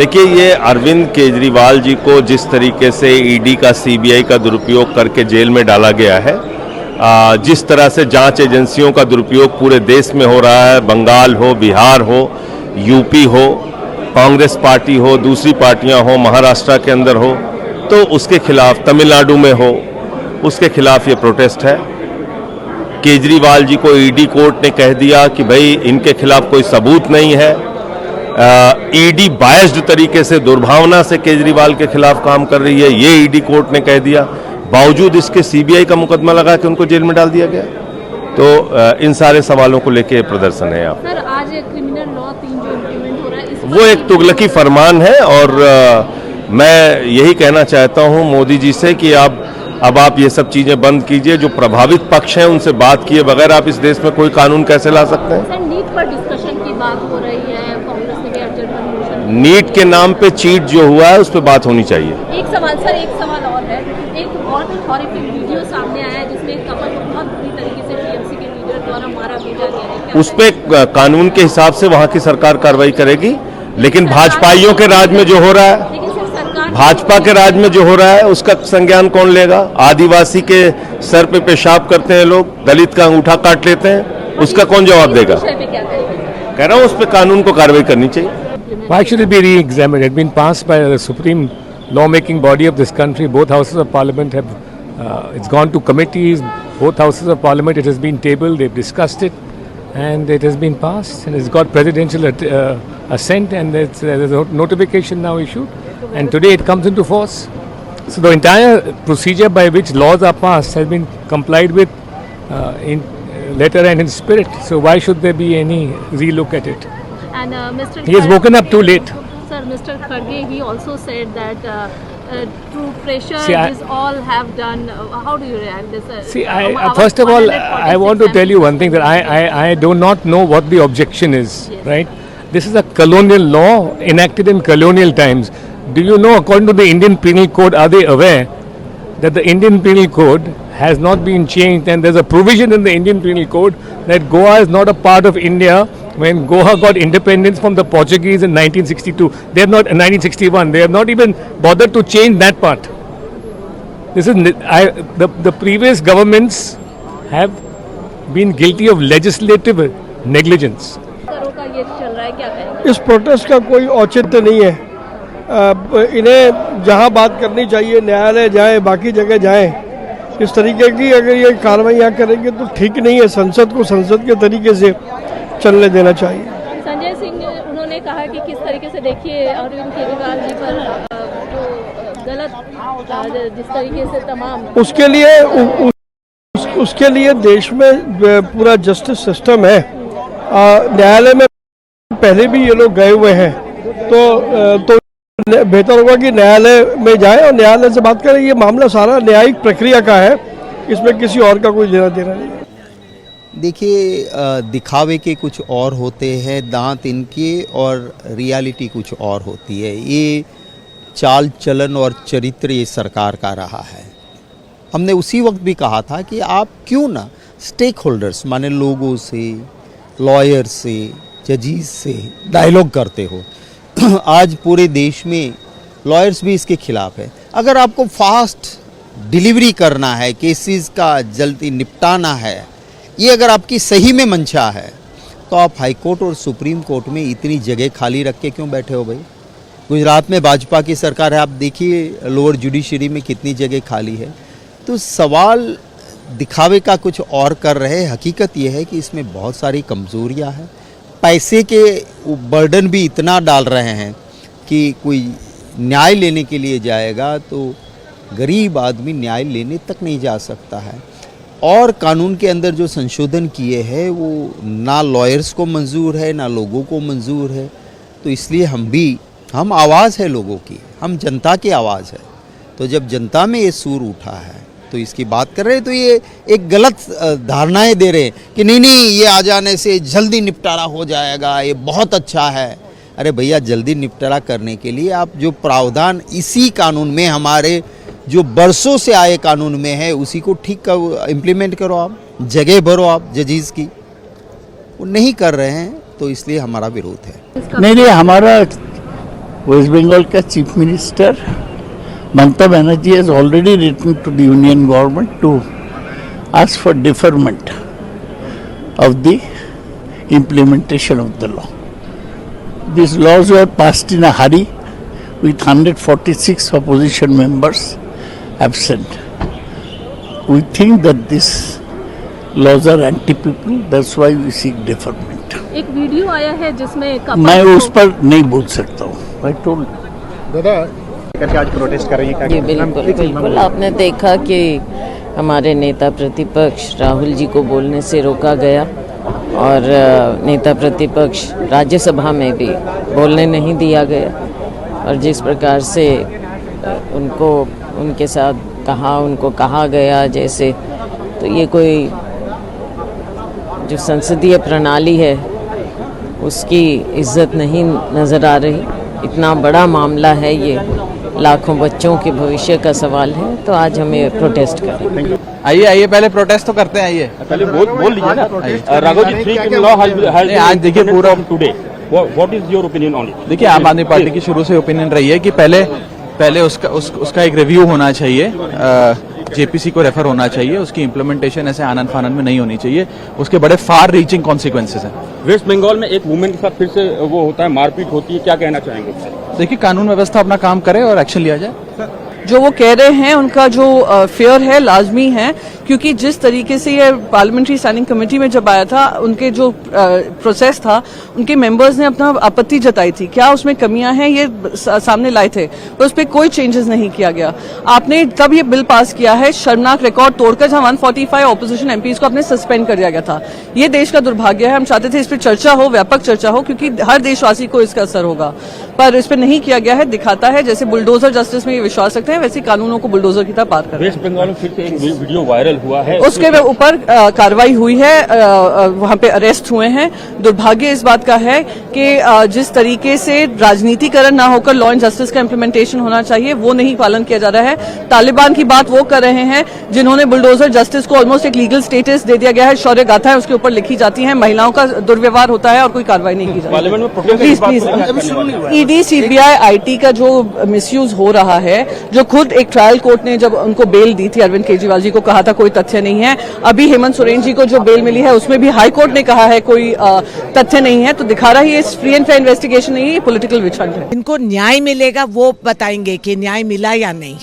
देखिए, ये अरविंद केजरीवाल जी को जिस तरीके से ईडी का सीबीआई का दुरुपयोग करके जेल में डाला गया है, जिस तरह से जांच एजेंसियों का दुरुपयोग पूरे देश में हो रहा है, बंगाल हो, बिहार हो, यूपी हो, कांग्रेस पार्टी हो, दूसरी पार्टियां हो, महाराष्ट्र के अंदर हो, तो उसके खिलाफ, तमिलनाडु में हो, उसके खिलाफ ये प्रोटेस्ट है। केजरीवाल जी को ईडी कोर्ट ने कह दिया कि भाई इनके खिलाफ कोई सबूत नहीं है। ईडी बायस्ड तरीके से, दुर्भावना से केजरीवाल के खिलाफ काम कर रही है, ये ईडी कोर्ट ने कह दिया। बावजूद इसके सीबीआई का मुकदमा लगा के उनको जेल में डाल दिया गया। तो इन सारे सवालों को लेके प्रदर्शन है। आप सर, आज क्रिमिनल लॉ 3 जो इम्प्लीमेंट हो रहा है, वो एक तुगलकी फरमान है और मैं यही कहना चाहता हूं मोदी जी से कि अब आप ये सब चीजें बंद कीजिए। जो प्रभावित पक्ष हैं उनसे बात किए बगैर आप इस देश में कोई कानून कैसे ला सकते हैं? सर, नीट पर डिस्कशन की बात हो रही है, कांग्रेस ने भी एडजर्नमेंट मोशन। नीट के नाम पे चीट जो हुआ है उस पर बात होनी चाहिए। एक सवाल और है। एक बहुत हॉरिफिक वीडियो सामने आया है जिसमें एक कपल को बहुत बुरी तरीके से टीएमसी के लीडर द्वारा मारा भेजा गया है। उस पे कानून के हिसाब से वहां की सरकार कार्रवाई करेगी, लेकिन भाजपाइयों के राज में जो हो रहा है, भाजपा के राज में जो हो रहा है उसका संज्ञान कौन लेगा? आदिवासी के सर पे पेशाब करते हैं लोग, दलित का अंगूठा काट लेते हैं, उसका कौन जवाब देगा? कह रहा हूं उस पे कानून को कार्रवाई करनी चाहिए। Why should it be re-examined? It has been passed by the supreme law-making body of this country. Both houses of parliament have, it's gone to committees. Both houses of parliament, it has been tabled. They've discussed it, and it has been passed, and it's got presidential assent, and there's a notification now issued, and today it comes into force. So the entire procedure by which laws are passed has been complied with in letter and in spirit. So why should there be any relook at it? And Mr. He has woken up too late. Sir, Mr. Kharge, he also said that through pressure, See, this all have done. How do you react this? See, first of all, I want to tell you one thing, that I do not know what the objection is, Yes. right? This is a colonial law enacted in colonial times. Do you know, according to the Indian Penal Code, are they aware that the Indian Penal Code has not been changed, and there's a provision in the Indian Penal Code that Goa is not a part of India when Goa got independence from the Portuguese in 1962. They have not, 1961, they have not even bothered to change that part. This is, the previous governments have been guilty of legislative negligence. ये चल रहा है, क्या कहेंगे? इस protest का कोई औचित्य नहीं है। इन्हें जहां बात करनी चाहिए न्यायालय जाए, बाकी जगह जाएं। इस तरीके की अगर ये कार्रवाइयाँ करेंगे तो ठीक नहीं है। संसद को संसद के तरीके से चलने देना चाहिए। संजय सिंह, उन्होंने कहा कि किस तरीके से, देखिए अरविंद केजरीवाल जी पर जो गलत जिस तरीके से तमाम, उसके लिए देश में पूरा जस्टिस सिस्टम है। न्यायालय में पहले भी ये लोग गए हुए हैं, तो बेहतर होगा कि न्यायालय में जाए और न्यायालय से बात करें। ये मामला सारा न्यायिक प्रक्रिया का है, इसमें किसी और का कोई लेना देना नहीं है। देखिए, दिखावे के कुछ और होते हैं दांत इनके, और रियलिटी कुछ और होती है। ये चाल चलन और चरित्र ये सरकार का रहा है। हमने उसी वक्त भी कहा था कि आप क्यों ना स्टेक होल्डर्स माने लोगों से, लॉयर से, जजीज से डायलॉग करते हो। आज पूरे देश में लॉयर्स भी इसके खिलाफ है। अगर आपको फास्ट डिलीवरी करना है, केसेस का जल्दी निपटाना है, ये अगर आपकी सही में मंशा है, तो आप हाई कोर्ट और सुप्रीम कोर्ट में इतनी जगह खाली रख के क्यों बैठे हो भाई? गुजरात में भाजपा की सरकार है, आप देखिए लोअर जुडिशरी में कितनी जगह खाली है। तो सवाल दिखावे का कुछ और कर रहे, हकीकत ये है कि इसमें बहुत सारी कमज़ोरियाँ हैं। पैसे के बर्डन भी इतना डाल रहे हैं कि कोई न्याय लेने के लिए जाएगा तो गरीब आदमी न्याय लेने तक नहीं जा सकता है। और कानून के अंदर जो संशोधन किए हैं वो ना लॉयर्स को मंजूर है, ना लोगों को मंजूर है। तो इसलिए हम आवाज़ है लोगों की, हम जनता की आवाज़ है। तो जब जनता में ये सूर उठा है तो इसकी बात कर रहे हैं, तो ये एक गलत धारणाएं दे रहे हैं कि नहीं ये आ जाने से जल्दी निपटारा हो जाएगा, ये बहुत अच्छा है। अरे भैया, जल्दी निपटारा करने के लिए आप जो प्रावधान इसी कानून में, हमारे जो बरसों से आए कानून में है, उसी को ठीक इम्प्लीमेंट करो, आप जगह भरो आप जजीज की। वो नहीं कर रहे हैं, तो इसलिए हमारा विरोध है। नहीं, हमारा वेस्ट बंगाल का chief minister Mamata Banerjee has already written to the union government to ask for deferment of the implementation of the law. These laws were passed in a hurry with 146 opposition members absent. We think that these laws are anti-people, that's why we seek deferment. एक video आया है जिसमें मैं उस पर नहीं बोल सकता हूँ. I told आज प्रोटेस्ट कर रही है जी बिल्कुल बिल्कुल। आपने देखा कि हमारे नेता प्रतिपक्ष राहुल जी को बोलने से रोका गया और नेता प्रतिपक्ष राज्यसभा में भी बोलने नहीं दिया गया और जिस प्रकार से उनको उनके साथ उनको कहा गया जैसे, तो ये कोई जो संसदीय प्रणाली है उसकी इज्जत नहीं नज़र आ रही। इतना बड़ा मामला है ये, लाखों बच्चों के भविष्य का सवाल है, तो आज हमें प्रोटेस्ट करें। आइए पहले प्रोटेस्ट तो करते हैं। आइए पहले बोल लीजिए ना। Raghav ji, 3 criminal law has आज देखिए पूरा today, what is your opinion on it? देखिए, आम आदमी पार्टी की शुरू से ओपिनियन रही है कि पहले उसका एक रिव्यू होना चाहिए, जेपीसी को रेफर होना चाहिए, उसकी इम्प्लीमेंटेशन ऐसे आनन फानन में नहीं होनी चाहिए, उसके बड़े फार रीचिंग कॉन्सिक्वेंसेस हैं। वेस्ट बंगाल में एक वुमेन के साथ फिर से वो होता है, मारपीट होती है, क्या कहना चाहेंगे? देखिए, कानून व्यवस्था अपना काम करे और एक्शन लिया जाए। जो वो कह रहे हैं उनका जो फेयर है लाजमी है, क्योंकि जिस तरीके से ये पार्लियामेंट्री स्टैंडिंग कमेटी में जब आया था, उनके जो प्रोसेस था, उनके मेंबर्स ने अपना आपत्ति जताई थी, क्या उसमें कमियां हैं ये सामने लाए थे, पर उस पर कोई चेंजेस नहीं किया गया। आपने तब ये बिल पास किया है शर्मनाक रिकॉर्ड तोड़कर, जहां 145 ऑपोजिशन एमपीज को आपने सस्पेंड कर दिया गया था। ये देश का दुर्भाग्य है। हम चाहते थे इस पर चर्चा हो, व्यापक चर्चा हो, क्योंकि हर देशवासी को इसका असर होगा, पर इस पर नहीं किया गया है। दिखाता है जैसे बुलडोजर जस्टिस में ये विश्वास रखते हैं, वैसे कानूनों को बुलडोजर की तरह पार कर। वेस्ट बंगाल में फिर से एक वीडियो वायरल हुआ है, उसके ऊपर कार्रवाई हुई है, वहां पे अरेस्ट हुए हैं। दुर्भाग्य इस बात का है कि जिस तरीके से राजनीतिकरण ना होकर लॉ एंड जस्टिस का इम्प्लीमेंटेशन होना चाहिए, वो नहीं पालन किया जा रहा है। तालिबान की बात वो कर रहे हैं जिन्होंने बुलडोजर जस्टिस को ऑलमोस्ट एक लीगल स्टेटस दे दिया गया है, शौर्य गाथाएं उसके ऊपर लिखी जाती हैं, महिलाओं का दुर्व्यवहार होता है और कोई कार्रवाई नहीं की जाती। ईडी, सीबीआई, आईटी का जो मिसयूज हो रहा है, जो खुद एक ट्रायल कोर्ट ने जब उनको बेल दी थी, अरविंद केजरीवाल जी को कहा था कोई तथ्य नहीं है। अभी हेमंत सोरेन जी को जो बेल मिली है उसमें भी हाई कोर्ट ने कहा है कोई तथ्य नहीं है, तो दिखा रहा है ये फ्री एंड फेयर इन्वेस्टिगेशन नहीं है, पॉलिटिकल विच हंट है। इनको न्याय मिलेगा वो बताएंगे कि न्याय मिला या नहीं,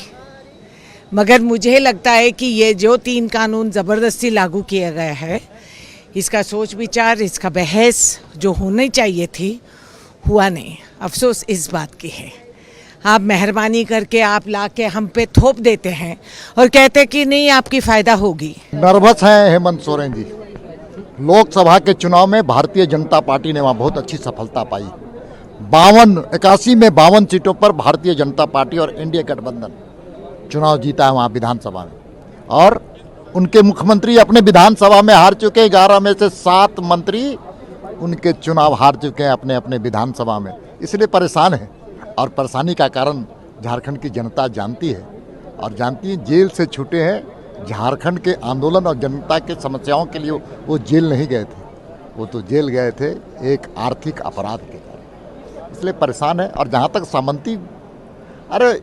मगर मुझे लगता है कि ये जो 3 कानून जबरदस्ती लागू किया गया है, इसका सोच विचार, इसका बहस जो होनी चाहिए थी, हुआ नहीं। अफसोस इस बात की है। आप मेहरबानी करके आप ला के हम पे थोप देते हैं और कहते कि नहीं आपकी फायदा होगी। नर्वस हैं हेमंत सोरेन जी। लोकसभा के चुनाव में भारतीय जनता पार्टी ने वहाँ बहुत अच्छी सफलता पाई। 81 में 52 सीटों पर भारतीय जनता पार्टी और एनडीए गठबंधन चुनाव जीता है वहाँ विधानसभा में, और उनके मुख्यमंत्री अपने विधानसभा में हार चुके। 11 में से 7 मंत्री उनके चुनाव हार चुके हैं अपने अपने विधानसभा में, इसलिए परेशान है। और परेशानी का कारण झारखंड की जनता जानती है, और जानती है जेल से छूटे हैं झारखंड के आंदोलन और जनता के समस्याओं के लिए। वो जेल नहीं गए थे, वो तो जेल गए थे एक आर्थिक अपराध के कारण, इसलिए परेशान है। और जहाँ तक सामंती, अरे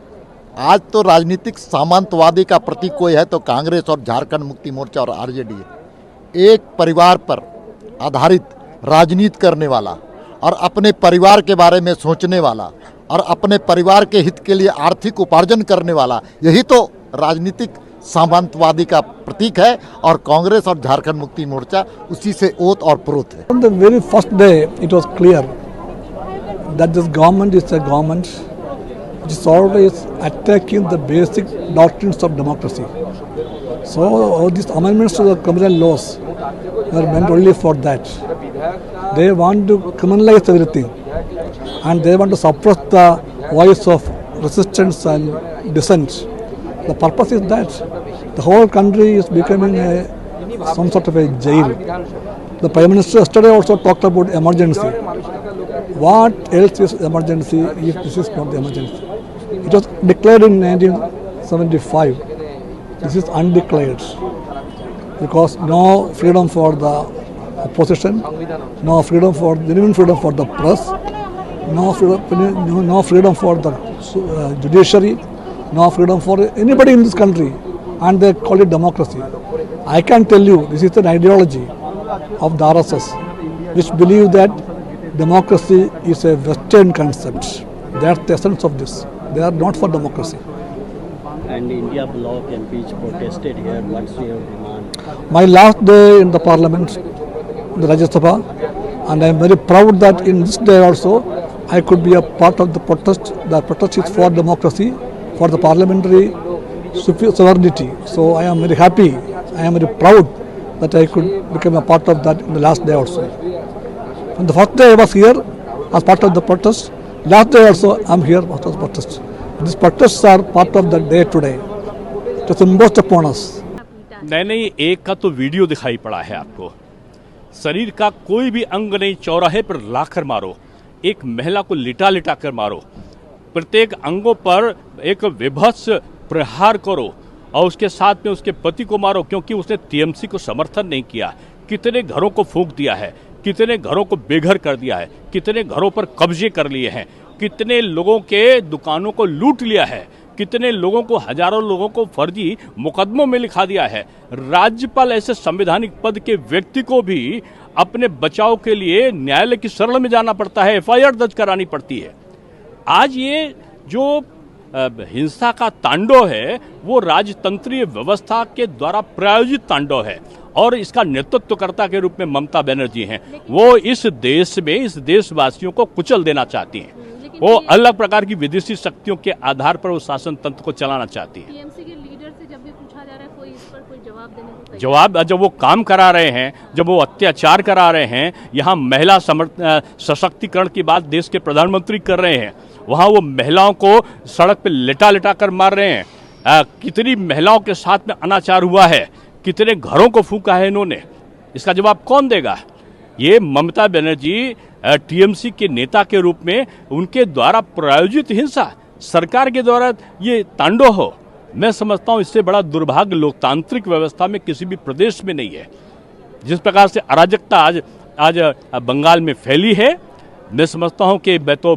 आज तो राजनीतिक सामंतवादी का प्रतीक कोई है तो कांग्रेस और झारखंड मुक्ति मोर्चा और आरजेडी है। एक परिवार पर आधारित राजनीति करने वाला और अपने परिवार के बारे में सोचने वाला और अपने परिवार के हित के लिए आर्थिक उपार्जन करने वाला, यही तो राजनीतिक सामंतवादी का प्रतीक है, और कांग्रेस और झारखंड मुक्ति मोर्चा उसी से ओत और प्रोत है। On the very first day, it was clear that this government is a government which is always attacking the basic doctrines of democracy. So all these amendments to the criminal laws were meant only for that. They want to criminalize everything, and they want to suppress the voice of resistance and dissent. The purpose is that the whole country is becoming some sort of a jail. The Prime Minister yesterday also talked about emergency. What else is emergency if this is not the emergency? It was declared in 1975. This is undeclared, because no freedom for the opposition, no freedom for genuine freedom for the press, no freedom for the judiciary, no freedom for anybody in this country, and they call it democracy. I can tell you, this is an ideology of the RSS, which believe that democracy is a Western concept. That's the essence of this. They are not for democracy. And India Bloc MPs protested here. What's your demand? My last day in the Parliament, the Rajya Sabha, and I am very proud that in this day also I could be a part of the protest. The protest is for democracy, for the parliamentary sovereignty. So I am very happy, I am very proud that I could become a part of that in the last day also. On the first day I was here as part of the protest. Last day also I am here as part of the protest. These protests are part of the day today. It is imposed upon us. नहीं, एक का तो video दिखाई पड़ा है आपको। शरीर का कोई भी अंग नहीं, चौराहे पर लाकर मारो, एक महिला को लिटा लिटा कर मारो, प्रत्येक अंगों पर एक विभत्स प्रहार करो और उसके साथ में उसके पति को मारो क्योंकि उसने टीएमसी को समर्थन नहीं किया। कितने घरों को फूंक दिया है, कितने घरों को बेघर कर दिया है, कितने घरों पर कब्जे कर लिए हैं, कितने लोगों के दुकानों को लूट लिया है, कितने लोगों को, हजारों लोगों को फर्जी मुकदमों में लिखा दिया है। राज्यपाल ऐसे संवैधानिक पद के व्यक्ति को भी अपने बचाव के लिए न्यायालय की शरण में जाना पड़ता है, एफआईआर दर्ज करानी पड़ती है। आज ये जो हिंसा का तांडव है वो राजतंत्रीय व्यवस्था के द्वारा प्रायोजित तांडव है और इसका नेतृत्वकर्ता के रूप में ममता बनर्जी हैं। वो इस देश में, इस देशवासियों को कुचल देना चाहती हैं। वो अलग प्रकार की विदेशी शक्तियों के आधार पर वो शासन तंत्र को चलाना चाहती है। टीएमसी के लीडर से जब भी पूछा जा रहा है कोई इस पर कोई जवाब देने को तैयार? जवाब, जब वो काम करा रहे हैं, जब वो अत्याचार करा रहे हैं, यहाँ महिला सशक्तिकरण की बात देश के प्रधानमंत्री कर रहे हैं, वहाँ वो महिलाओं को सड़क पे लिटा लिटा कर मार रहे हैं। कितनी महिलाओं के साथ में अनाचार हुआ है, कितने घरों को फूंका है इन्होंने, इसका जवाब कौन देगा? ये ममता बनर्जी टीएमसी के नेता के रूप में उनके द्वारा प्रायोजित हिंसा, सरकार के द्वारा ये तांडव हो, मैं समझता हूँ इससे बड़ा दुर्भाग्य लोकतांत्रिक व्यवस्था में किसी भी प्रदेश में नहीं है। जिस प्रकार से अराजकता आज बंगाल में फैली है, मैं समझता हूँ कि मैं तो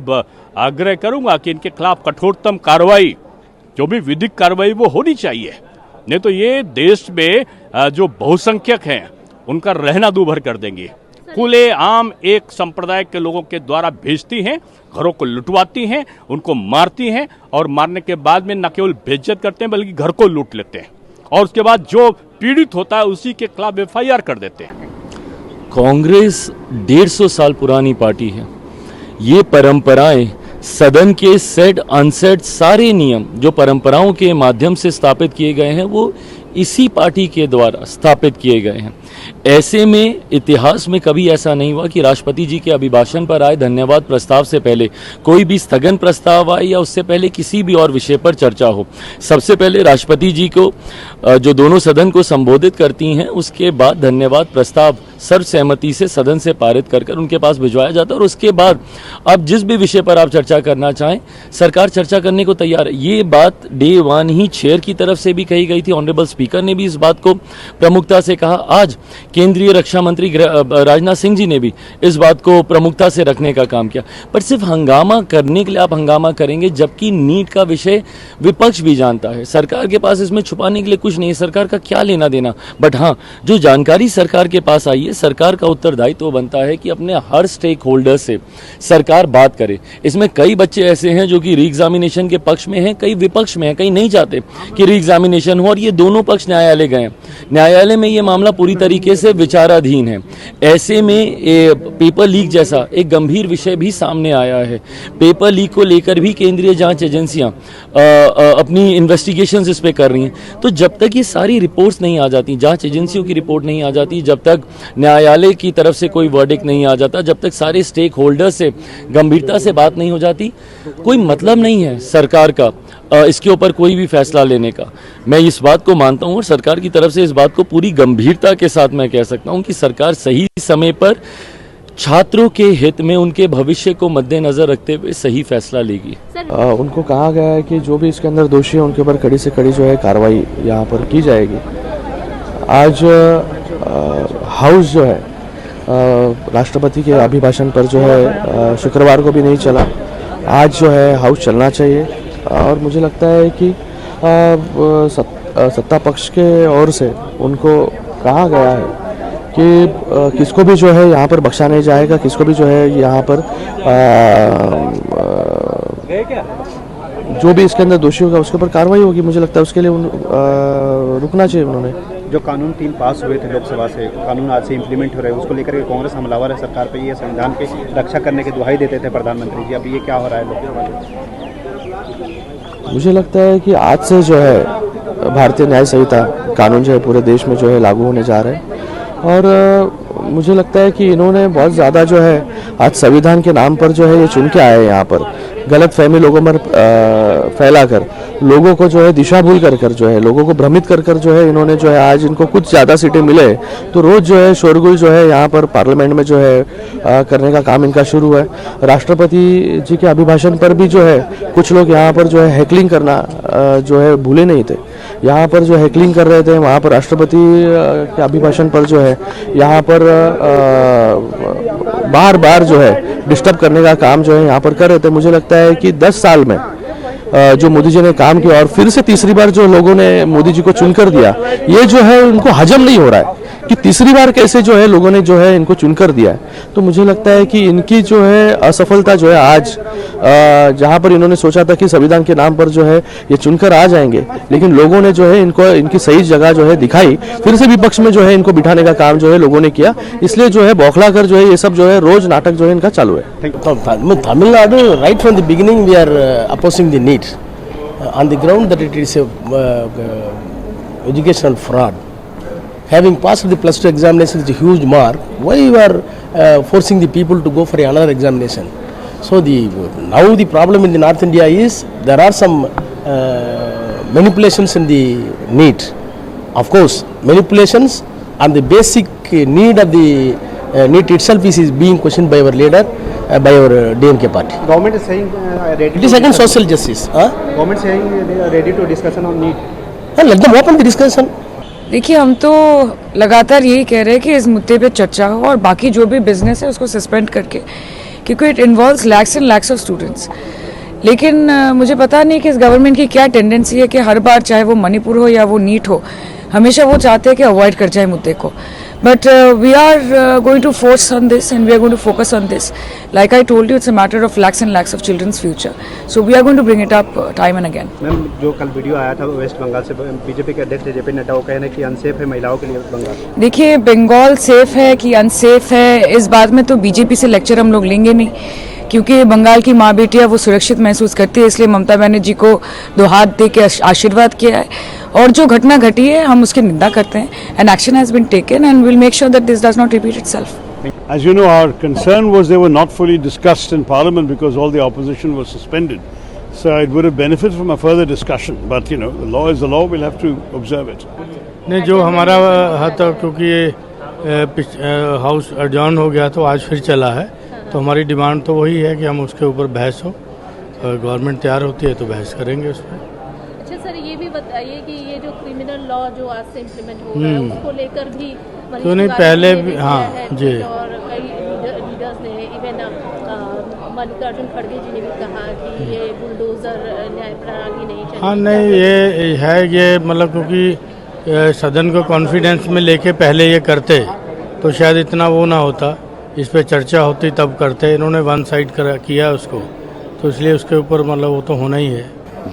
आग्रह करूँगा कि इनके खिलाफ कठोरतम कार्रवाई, जो भी विधिक कार्रवाई वो होनी चाहिए, नहीं तो ये देश में जो बहुसंख्यक हैं उनका रहना दूभर कर देंगे। खुले आम एक संप्रदाय के लोगों के द्वारा भेजती हैं, घरों को लुटवाती हैं, उनको मारती हैं और मारने के बाद में न केवल बेइज्जत करते हैं बल्कि घर को लूट लेते हैं और उसके बाद जो पीड़ित होता है उसी के खिलाफ एफआईआर कर देते हैं। कांग्रेस 150 साल पुरानी पार्टी है। ये परंपराएं, सदन के सेट अनसेट सारे नियम जो परंपराओं के माध्यम से स्थापित किए गए हैं वो इसी पार्टी के द्वारा स्थापित किए गए हैं। ऐसे में इतिहास में कभी ऐसा नहीं हुआ कि राष्ट्रपति जी के अभिभाषण पर आए धन्यवाद प्रस्ताव से पहले कोई भी स्थगन प्रस्ताव आए या उससे पहले किसी भी और विषय पर चर्चा हो। सबसे पहले राष्ट्रपति जी को जो दोनों सदन को संबोधित करती हैं उसके बाद धन्यवाद प्रस्ताव सर्वसहमति से सदन से पारित कर उनके पास भिजवाया जाता है और उसके बाद अब जिस भी विषय पर आप चर्चा करना चाहें सरकार चर्चा करने को तैयार है। ये बात डे 1 ही चेयर की तरफ से भी कही गई थी। ऑनरेबल स्पीकर ने भी इस बात को प्रमुखता से कहा। आज केंद्रीय रक्षा मंत्री राजनाथ सिंह जी ने भी इस बात को प्रमुखता से रखने का काम किया। पर सिर्फ हंगामा करने के लिए आप हंगामा करेंगे जबकि नीट का विषय विपक्ष भी जानता है। सरकार के पास इसमें छुपाने के लिए कुछ नहीं है, सरकार का क्या लेना देना। बट हाँ, जो जानकारी सरकार के पास आई है, सरकार का उत्तरदायित्व तो बनता है कि अपने हर स्टेक होल्डर से सरकार बात करे। इसमें कई बच्चे ऐसे हैं जो कि री एग्जामिनेशन के पक्ष में हैं, कई विपक्ष में हैं, कई नहीं चाहते कि री एग्जामिनेशन हो और ये दोनों पक्ष न्यायालय गए। न्यायालय में ये मामला पूरी तरीके से विचाराधीन है। ऐसे में पेपर लीक जैसा एक गंभीर विषय भी सामने आया है। पेपर लीक को लेकर भी केंद्रीय जांच एजेंसियां अपनी इन्वेस्टिगेशंस इस पे कर रही हैं। तो जब तक ये सारी रिपोर्ट्स नहीं आ जाती, जांच एजेंसियों की रिपोर्ट नहीं आ जाती, जब तक न्यायालय की तरफ से कोई वर्डिक्ट नहीं आ जाता, जब तक सारे स्टेक होल्डर से गंभीरता से बात नहीं हो जाती, कोई मतलब नहीं है सरकार का इसके ऊपर कोई भी फैसला लेने का। मैं इस बात को मानता हूँ और सरकार की तरफ से इस बात को पूरी गंभीरता के साथ मैं कह सकता हूँ कि सरकार सही समय पर छात्रों के हित में उनके भविष्य को मद्देनजर रखते हुए सही फैसला लेगी। उनको कहा गया है कि जो भी इसके अंदर दोषी है उनके ऊपर कड़ी से कड़ी जो है कार्रवाई यहाँ पर की जाएगी। आज हाउस जो है राष्ट्रपति के अभिभाषण पर जो है शुक्रवार को भी नहीं चला, आज जो है हाउस चलना चाहिए। और मुझे लगता है कि सत्ता पक्ष के ओर से उनको कहा गया है कि किसको भी जो है यहाँ पर बख्शा नहीं जाएगा, किसको भी जो है यहाँ पर जो भी इसके अंदर दोषी होगा उसके ऊपर कार्रवाई होगी। मुझे लगता है उसके लिए रुकना चाहिए उन्होंने। जो कानून 3 पास हुए थे लोकसभा से, कानून आज से इम्प्लीमेंट हो रहे हैं, उसको लेकर के कांग्रेस हमलावर है सरकार पे, ये संविधान की रक्षा करने की दुहाई देते थे प्रधानमंत्री जी, अभी ये क्या हो रहा है लोकसभा में? मुझे लगता है कि आज से जो है भारतीय न्याय संहिता कानून जो है पूरे देश में जो है लागू होने जा रहे हैं। और मुझे लगता है कि इन्होंने बहुत ज़्यादा जो है आज संविधान के नाम पर जो है ये चुन के आए यहाँ पर, गलत फहमी लोगों में फैलाकर लोगों को जो है दिशा भूल कर जो है लोगों को भ्रमित कर जो है इन्होंने जो है आज इनको कुछ ज़्यादा सीटें मिले तो रोज़ जो है शोरगुल जो है यहाँ पर पार्लियामेंट में जो है करने का काम इनका शुरू है। राष्ट्रपति जी के अभिभाषण पर भी जो है कुछ लोग यहाँ पर जो है हैकलिंग करना जो है भूले नहीं थे, यहाँ पर जो हैकलिंग कर रहे थे, वहाँ पर राष्ट्रपति के अभिभाषण पर जो है यहाँ पर बार बार जो है डिस्टर्ब करने का काम जो है यहाँ पर कर रहे थे। मुझे लगता है कि 10 साल में जो मोदी जी ने काम किया और फिर से तीसरी बार जो लोगों ने मोदी जी को चुनकर दिया, ये जो है उनको हजम नहीं हो रहा है कि तीसरी बार कैसे जो है लोगों ने जो है इनको चुनकर दिया है। तो मुझे लगता है कि इनकी जो है असफलता जो है आज जहां पर इन्होंने सोचा था कि संविधान के नाम पर जो है ये चुनकर आ जाएंगे, लेकिन लोगों ने जो है इनको इनकी सही जगह जो है दिखाई, फिर से विपक्ष में जो है इनको बिठाने का काम जो है लोगों ने किया, इसलिए जो है बौखला कर जो है ये सब जो है रोज नाटक जो है इनका चालू है। Tamil Nadu right from the beginning we are opposing the NEET on the ground that it is a educational fraud. Having passed the plus 2 examination is a huge mark. Why you are forcing the people to go for another examination? So now the problem in the North India is there are some manipulations in the NEET. Of course, manipulations and the basic need of the NEET itself is being questioned by our leader, by our DMK party. Government is saying ready. It is against social justice. Government saying they are ready to discussion on NEET. Let them open the discussion. देखिए, हम तो लगातार यही कह रहे हैं कि इस मुद्दे पे चर्चा हो और बाकी जो भी बिजनेस है उसको सस्पेंड करके, क्योंकि it involves lakhs and lakhs of students. लेकिन मुझे पता नहीं कि इस गवर्नमेंट की क्या टेंडेंसी है कि हर बार चाहे वो मणिपुर हो या वो नीट हो, हमेशा वो चाहते हैं कि अवॉइड कर जाए मुद्दे को। But we are going to force on this and we are going to focus on this. Like I told you, it's a matter of lakhs and lakhs of children's future. So we are going to bring it up time and again. Ma'am, जो कल video आया था waste Bengal से, BJP के अध्यक्ष JP Nadda वो कहने कि अनसेफ है महिलाओं के लिए बंगाल। देखिए, बंगाल सेफ है कि अनसेफ है, इस बात में तो बीजेपी से लेक्चर हम लोग लेंगे नहीं, क्योंकि बंगाल की माँ बेटियाँ वो सुरक्षित महसूस करती है, इसलिए ममता बनर्जी को 2 हाथ दे के आशीर्वाद किया है। और जो घटना घटी है हम उसकी निंदा करते हैं and action has been taken and will make sure that this does not repeat itself. As you know, our concern was they were not fully discussed in Parliament because all the opposition was suspended. So it would have benefited from a further discussion. But you know, the law is the law. We'll have to observe it. नहीं, जो हमारा था क्योंकि ये house अडजॉर्न हो गया तो आज फिर चला है, तो हमारी डिमांड तो वही है कि हम उसके ऊपर बहस हो, गवर्नमेंट तैयार होती है तो बहस करेंगे उस पर। अच्छा सर, ये भी बताइए कि ये जो क्रिमिनल लॉ जो आज से इम्प्लीमेंट हो रहा है उसको लेकर भी तो नहीं पहले भी, हाँ जी, और कई लीडर्स ने, इवन मल्लिकार्जुन खड़गे जी ने भी कहा कि ये बुलडोजर न्याय प्रणाली नहीं चलेगी। हाँ नहीं, ये है ये मतलब क्योंकि सदन को कॉन्फिडेंस में लेके पहले ये करते तो शायद इतना वो ना होता, इस पर चर्चा होती तब करते। इन्होंने वन साइड किया उसको, तो इसलिए उसके ऊपर मतलब वो तो होना ही है।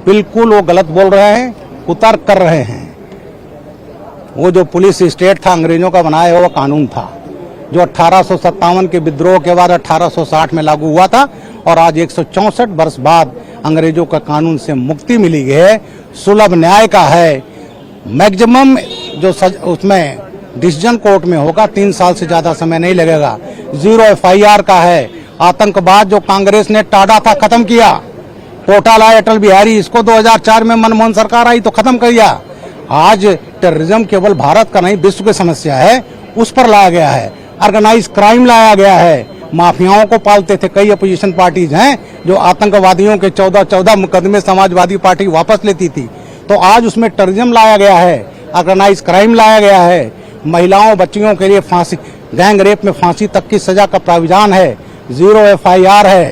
बिल्कुल वो गलत बोल रहे हैं, कुतर्क कर रहे हैं। वो जो पुलिस स्टेट था अंग्रेजों का बनाया हुआ कानून था, जो 1857 के विद्रोह के बाद 1860 में लागू हुआ था, और आज 164 वर्ष बाद अंग्रेजों का कानून से मुक्ति मिली है, सुलभ न्याय का है। मैक्सिमम जो उसमें डिसीजन कोर्ट में होगा, 3 साल से ज्यादा समय नहीं लगेगा। 0 FIR का है। आतंकवाद जो कांग्रेस ने टाड़ा था खत्म किया, कोटा लाए अटल बिहारी, इसको 2004 में मनमोहन सरकार आई तो खत्म कर दिया। आज टेररिज्म केवल भारत का नहीं विश्व की समस्या है, उस पर लाया गया है। ऑर्गेनाइज क्राइम लाया गया है, माफियाओं को पालते थे। कई अपोजिशन पार्टीज हैं जो आतंकवादियों के 14 मुकदमे समाजवादी पार्टी वापस लेती थी, तो आज उसमें टेररिज्म लाया गया है, ऑर्गेनाइज क्राइम लाया गया है, महिलाओं बच्चियों के लिए फांसी गैंग रेप में फांसी तक की सजा का प्राविधान है, 0 FIR है,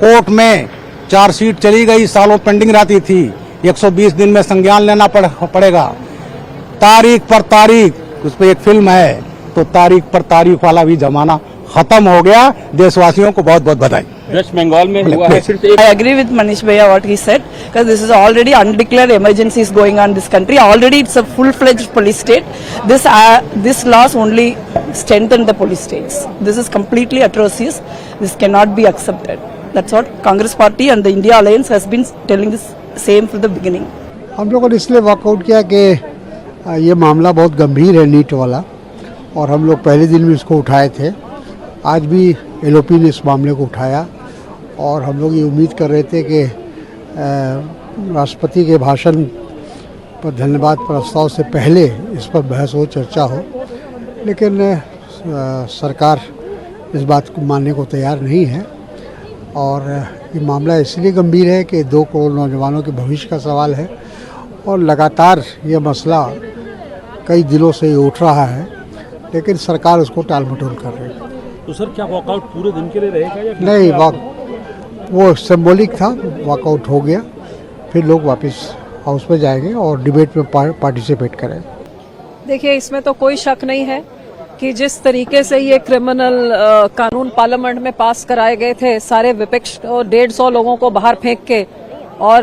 कोर्ट में चार्जशीट चली गई, सालों पेंडिंग रहती थी, 120 दिन में संज्ञान लेना पड़ेगा। तारीख पर तारीख, उस पर एक फिल्म है, तो तारीख पर तारीख वाला भी जमाना खत्म हो गया। देशवासियों को बहुत बहुत बधाई। वेस्ट बंगाल में हुआ है सिर्फ I agree with Manish Bhaiya what he said, because this is already undeclared emergency is going on in this country. Already it's a full-fledged police state. This laws only strengthen the police states. This is completely atrocious. This cannot be accepted. That's what Congress Party and the India Alliance has been telling this same from the beginning. हम लोगों ने इसलिए walkout किया कि ये मामला बहुत गंभीर है नीट वाला, और हम लोग पहले दिन भी इसको उठाए थे। आज भी LOP ने इस मामले को उठाया और हम लोग ये उम्मीद कर रहे थे कि राष्ट्रपति के भाषण पर धन्यवाद प्रस्ताव से पहले इस पर बहस हो, चर्चा हो, लेकिन सरकार इस बात को मानने को तैयार नहीं है। और ये मामला इसलिए गंभीर है कि 2 करोड़ नौजवानों के भविष्य का सवाल है और लगातार ये मसला कई दिनों से उठ रहा है, लेकिन सरकार उसको टाल मटोल कर रही है। तो सर क्या वॉकआउट पूरे दिन के लिए रहेगा या नहीं, वो सिंबॉलिक था, वॉकआउट हो गया, फिर लोग वापस हाउस में जाएंगे और डिबेट में पार्टिसिपेट करें। देखिए, इसमें तो कोई शक नहीं है कि जिस तरीके से ये क्रिमिनल कानून पार्लियामेंट में पास कराए गए थे, सारे विपक्ष को 150 लोगों को बाहर फेंक के और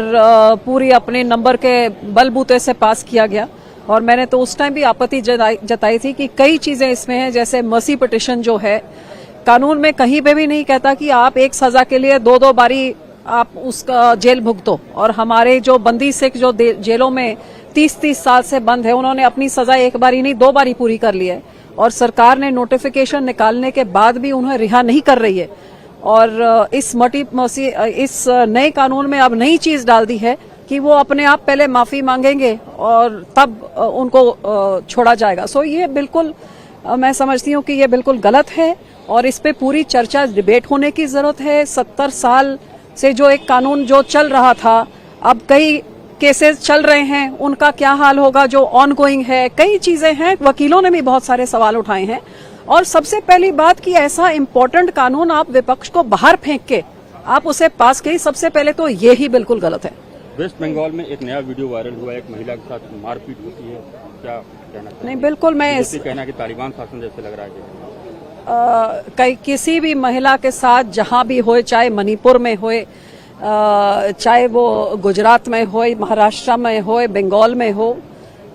पूरी अपने नंबर के बलबूते से पास किया गया। और मैंने तो उस टाइम भी आपत्ति जताई थी कि कई चीजें इसमें हैं, जैसे मर्सी पिटिशन जो है, कानून में कहीं पे भी नहीं कहता कि आप एक सजा के लिए 2-2 बारी आप उसका जेल भुगतो। और हमारे जो बंदी सिख जो जेलों में 30-30 साल से बंद है, उन्होंने अपनी सजा एक बारी नहीं 2 बारी पूरी कर ली है, और सरकार ने नोटिफिकेशन निकालने के बाद भी उन्हें रिहा नहीं कर रही है। और इस नए कानून में अब नई चीज डाल दी है कि वो अपने आप पहले माफी मांगेंगे और तब उनको छोड़ा जाएगा। सो ये बिल्कुल मैं समझती हूँ कि ये बिल्कुल गलत है और इस पे पूरी चर्चा डिबेट होने की जरूरत है। 70 साल से जो एक कानून जो चल रहा था, अब कई केसेस चल रहे हैं, उनका क्या हाल होगा जो ऑनगोइंग है, कई चीजें हैं, वकीलों ने भी बहुत सारे सवाल उठाए हैं। और सबसे पहली बात कि ऐसा इम्पोर्टेंट कानून आप विपक्ष को बाहर फेंक के आप उसे पास किए, सबसे पहले तो ये ही बिल्कुल गलत है। वेस्ट बंगाल में एक नया वीडियो वायरल हुआ, एक महिला के साथ मारपीट होती है, क्या कहना चाहिए? नहीं, बिल्कुल मैं कहना कि तालिबान शासन जैसे लग रहा है। किसी भी महिला के साथ जहां भी होए, चाहे मणिपुर में होए, चाहे वो गुजरात में हो, महाराष्ट्र में हो, बंगाल में हो,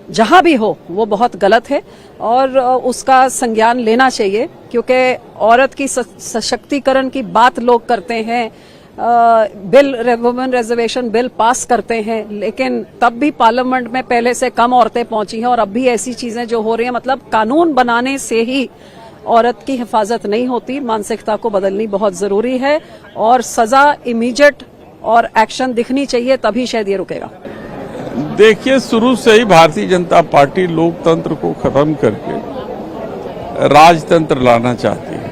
जहां भी हो, वो बहुत गलत है और उसका संज्ञान लेना चाहिए। क्योंकि औरत की सशक्तिकरण की बात लोग करते हैं, वुमेन रिजर्वेशन बिल पास करते हैं, लेकिन तब भी पार्लियामेंट में पहले से कम औरतें पहुंची हैं और अब भी ऐसी चीजें जो हो रही हैं, मतलब कानून बनाने से ही औरत की हिफाजत नहीं होती। मानसिकता को बदलनी बहुत जरूरी है और सजा इमीडिएट और एक्शन दिखनी चाहिए, तभी शायद ये रुकेगा। देखिए, शुरू से ही भारतीय जनता पार्टी लोकतंत्र को खत्म करके राजतंत्र लाना चाहती है।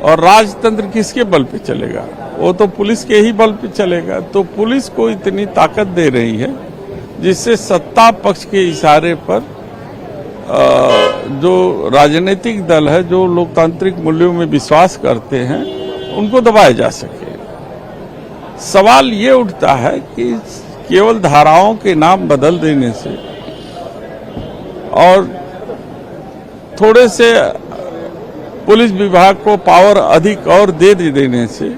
और राजतंत्र किसके बल पे चलेगा? वो तो पुलिस के ही बल पे चलेगा। तो पुलिस को इतनी ताकत दे रही है जिससे सत्ता पक्ष के इशारे पर जो राजनीतिक दल है, जो लोकतांत्रिक मूल्यों में विश्वास करते हैं, उनको दबाया जा सके। सवाल ये उठता है कि केवल धाराओं के नाम बदल देने से और थोड़े से पुलिस विभाग को पावर अधिक और दे देने से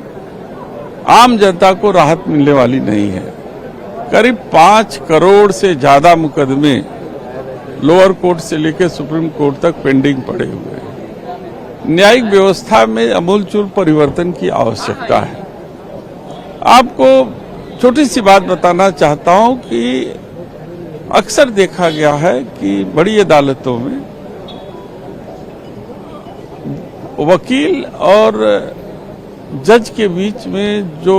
आम जनता को राहत मिलने वाली नहीं है। करीब 5 करोड़ से ज्यादा मुकदमे लोअर कोर्ट से लेकर सुप्रीम कोर्ट तक पेंडिंग पड़े हुए हैं। न्यायिक व्यवस्था में आमूलचूल परिवर्तन की आवश्यकता है। आपको छोटी सी बात बताना चाहता हूं कि अक्सर देखा गया है कि बड़ी अदालतों में वकील और जज के बीच में जो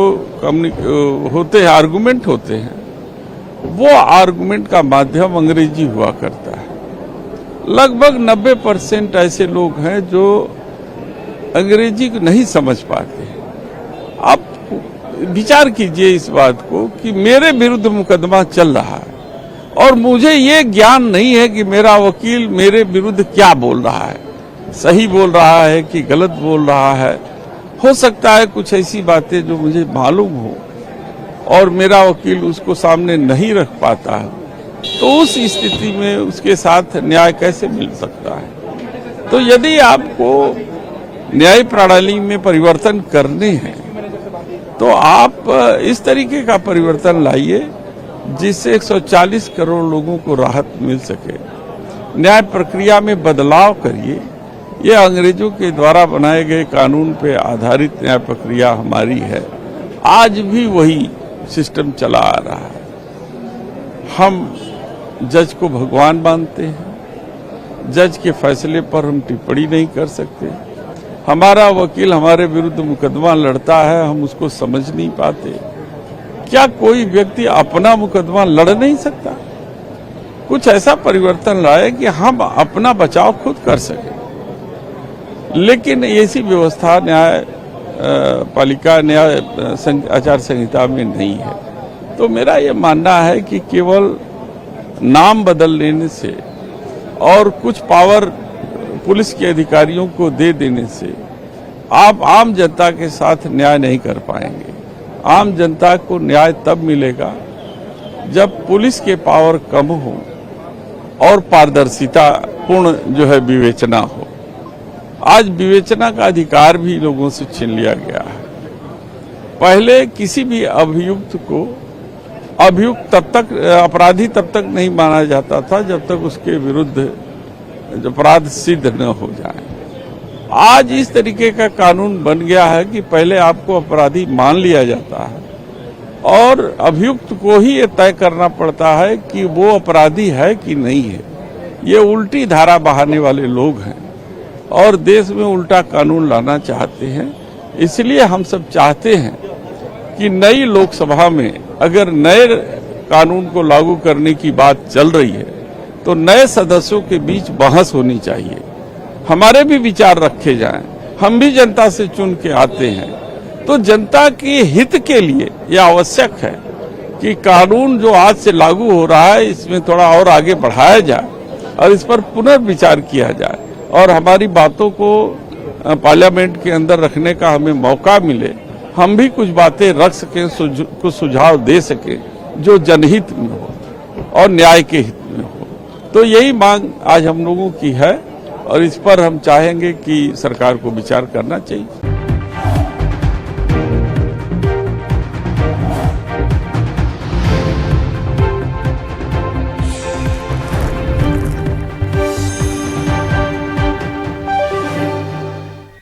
होते हैं, आर्गुमेंट होते हैं, वो आर्गुमेंट का माध्यम अंग्रेजी हुआ करता है। लगभग 90% ऐसे लोग हैं जो अंग्रेजी को नहीं समझ पाते। आप विचार कीजिए इस बात को कि मेरे विरुद्ध मुकदमा चल रहा है और मुझे ये ज्ञान नहीं है कि मेरा वकील मेरे विरुद्ध क्या बोल रहा है। सही बोल रहा है कि गलत बोल रहा है। हो सकता है कुछ ऐसी बातें जो मुझे मालूम हो और मेरा वकील उसको सामने नहीं रख पाता है, तो उस स्थिति में उसके साथ न्याय कैसे मिल सकता है। तो यदि आपको न्याय प्रणाली में परिवर्तन करने हैं तो आप इस तरीके का परिवर्तन लाइए जिससे 140 करोड़ लोगों को राहत मिल सके। न्याय प्रक्रिया में बदलाव करिए। ये अंग्रेजों के द्वारा बनाए गए कानून पे आधारित न्याय प्रक्रिया हमारी है, आज भी वही सिस्टम चला आ रहा है। हम जज को भगवान मानते हैं, जज के फैसले पर हम टिप्पणी नहीं कर सकते। हमारा वकील हमारे विरुद्ध मुकदमा लड़ता है, हम उसको समझ नहीं पाते। क्या कोई व्यक्ति अपना मुकदमा लड़ नहीं सकता? कुछ ऐसा परिवर्तन लाए कि हम अपना बचाव खुद कर सकें। लेकिन ऐसी व्यवस्था न्याय पालिका न्याय आचार संहिता में नहीं है। तो मेरा ये मानना है कि केवल नाम बदल लेने से और कुछ पावर पुलिस के अधिकारियों को दे देने से आप आम जनता के साथ न्याय नहीं कर पाएंगे। आम जनता को न्याय तब मिलेगा जब पुलिस के पावर कम हो और पारदर्शिता पूर्ण जो है विवेचना हो। आज विवेचना का अधिकार भी लोगों से छीन लिया गया है। पहले किसी भी अभियुक्त को अभियुक्त तब तक अपराधी तब तक नहीं माना जाता था जब तक उसके विरुद्ध अपराध सिद्ध न हो जाए। आज इस तरीके का कानून बन गया है कि पहले आपको अपराधी मान लिया जाता है और अभियुक्त को ही ये तय करना पड़ता है कि वो अपराधी है कि नहीं है। ये उल्टी धारा बहाने वाले लोग हैं और देश में उल्टा कानून लाना चाहते हैं। इसलिए हम सब चाहते हैं कि नई लोकसभा में अगर नए कानून को लागू करने की बात चल रही है तो नए सदस्यों के बीच बहस होनी चाहिए, हमारे भी विचार रखे जाएं। हम भी जनता से चुन के आते हैं, तो जनता के हित के लिए यह आवश्यक है कि कानून जो आज से लागू हो रहा है इसमें थोड़ा और आगे बढ़ाया जाए और इस पर पुनर्विचार किया जाए और हमारी बातों को पार्लियामेंट के अंदर रखने का हमें मौका मिले। हम भी कुछ बातें रख सकें, कुछ सुझाव दे सकें जो जनहित में हो और न्याय के हित में हो। तो यही मांग आज हम लोगों की है और इस पर हम चाहेंगे कि सरकार को विचार करना चाहिए।